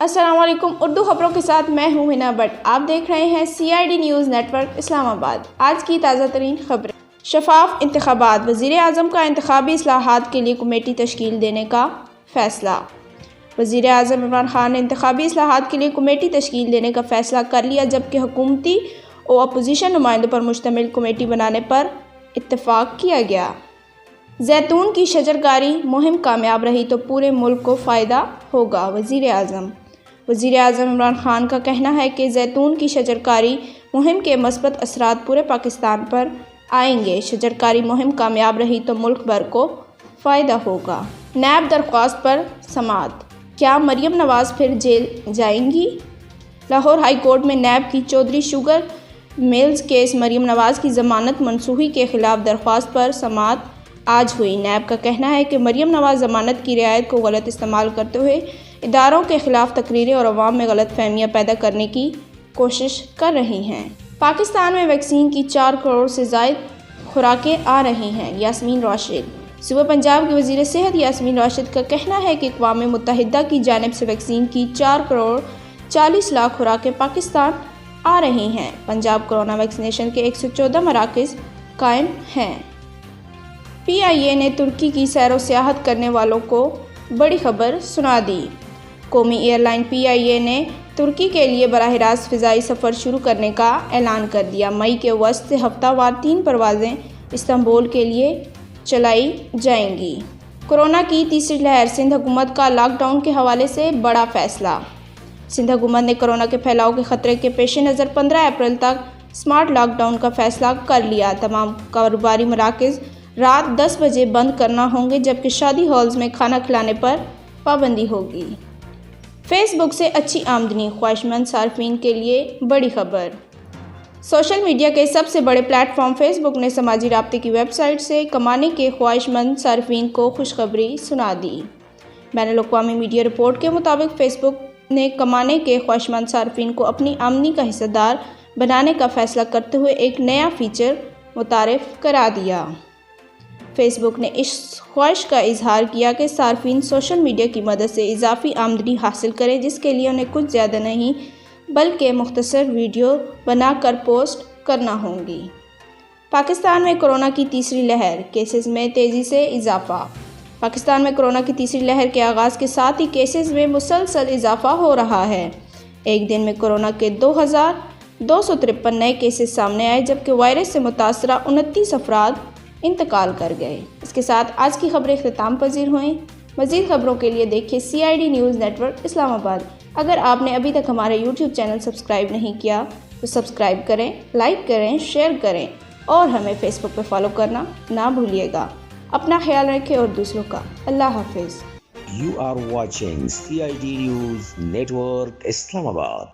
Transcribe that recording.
السلام علیکم، اردو خبروں کے ساتھ میں ہوں ہنا بٹ۔ آپ دیکھ رہے ہیں CID نیوز نیٹ ورک اسلام آباد۔ آج کی تازہ ترین خبریں۔ شفاف انتخابات، وزیر اعظم کا انتخابی اصلاحات کے لیے کمیٹی تشکیل دینے کا فیصلہ۔ وزیر اعظم عمران خان نے انتخابی اصلاحات کے لیے کمیٹی تشکیل دینے کا فیصلہ کر لیا، جبکہ حکومتی و اپوزیشن نمائندوں پر مشتمل کمیٹی بنانے پر اتفاق کیا گیا۔ زیتون کی شجرکاری مہم کامیاب رہی تو پورے ملک کو فائدہ ہوگا: وزیر اعظم عمران خان کا کہنا ہے کہ زیتون کی شجرکاری مہم کے مثبت اثرات پورے پاکستان پر آئیں گے۔ شجرکاری مہم کامیاب رہی تو ملک بھر کو فائدہ ہوگا۔ نیب درخواست پر سماعت، کیا مریم نواز پھر جیل جائیں گی؟ لاہور ہائی کورٹ میں نیب کی Chaudhry sugar mills case Maryam Nawaz کی ضمانت منسوخی کے خلاف درخواست پر سماعت آج ہوئی۔ نیب کا کہنا ہے کہ مریم نواز ضمانت کی رعایت کو غلط استعمال کرتے ہوئے اداروں کے خلاف تقریریں اور عوام میں غلط فہمیاں پیدا کرنے کی کوشش کر رہی ہیں۔ پاکستان میں ویکسین کی 4 کروڑ سے زائد خوراکیں آ رہی ہیں: یاسمین راشد۔ صوبہ پنجاب کی وزیر صحت یاسمین راشد کا کہنا ہے کہ اقوام متحدہ کی جانب سے ویکسین کی 4 کروڑ 40 لاکھ خوراکیں پاکستان آ رہی ہیں۔ پنجاب کورونا ویکسینیشن کے 114 مراکز قائم ہیں۔ PIA نے ترکی کی سیر و سیاحت کرنے والوں کو بڑی خبر سنا دی۔ قومی ایئر لائن PIA نے ترکی کے لیے براہ راست فضائی سفر شروع کرنے کا اعلان کر دیا۔ مئی کے وسط سے ہفتہ وار 3 پروازیں استنبول کے لیے چلائی جائیں گی۔ کورونا کی تیسری لہر، سندھ حکومت کا لاک ڈاؤن کے حوالے سے بڑا فیصلہ۔ سندھ حکومت نے کورونا کے پھیلاؤ کے خطرے کے پیش نظر 15 اپریل تک اسمارٹ لاک ڈاؤن کا فیصلہ کر لیا۔ تمام کاروباری مراکز رات 10 بجے بند کرنا ہوں گے، جبکہ شادی ہالز میں کھانا کھلانے پر پابندی ہوگی۔ فیس بک سے اچھی آمدنی، خواہش مند صارفین کے لیے بڑی خبر۔ سوشل میڈیا کے سب سے بڑے پلیٹ فارم فیس بک نے سماجی رابطے کی ویب سائٹ سے کمانے کے خواہش مند صارفین کو خوشخبری سنا دی۔ بین الاقوامی میڈیا رپورٹ کے مطابق فیس بک نے کمانے کے خواہش مند صارفین کو اپنی آمدنی کا حصہ دار بنانے کا فیصلہ کرتے ہوئے ایک نیا فیچر متعارف کرا دیا۔ فیس بک نے اس خواہش کا اظہار کیا کہ صارفین سوشل میڈیا کی مدد سے اضافی آمدنی حاصل کریں، جس کے لیے انہیں کچھ زیادہ نہیں بلکہ مختصر ویڈیو بنا کر پوسٹ کرنا ہوں گی۔ پاکستان میں کورونا کی تیسری لہر، کیسز میں تیزی سے اضافہ۔ پاکستان میں کورونا کی تیسری لہر کے آغاز کے ساتھ ہی کیسز میں مسلسل اضافہ ہو رہا ہے۔ ایک دن میں کورونا کے 2253 نئے کیسز سامنے آئے، جبکہ وائرس سے متاثرہ 29 افراد انتقال کر گئے۔ اس کے ساتھ آج کی خبریں اختتام پذیر ہوئیں۔ مزید خبروں کے لیے دیکھیں CID نیوز نیٹ ورک اسلام آباد۔ اگر آپ نے ابھی تک ہمارے YouTube چینل سبسکرائب نہیں کیا تو سبسکرائب کریں، لائک کریں، شیئر کریں اور ہمیں فیس بک پہ فالو کرنا نہ بھولیے گا۔ اپنا خیال رکھیں اور دوسروں کا۔ اللہ حافظ۔ You are watching CID News Network Islamabad.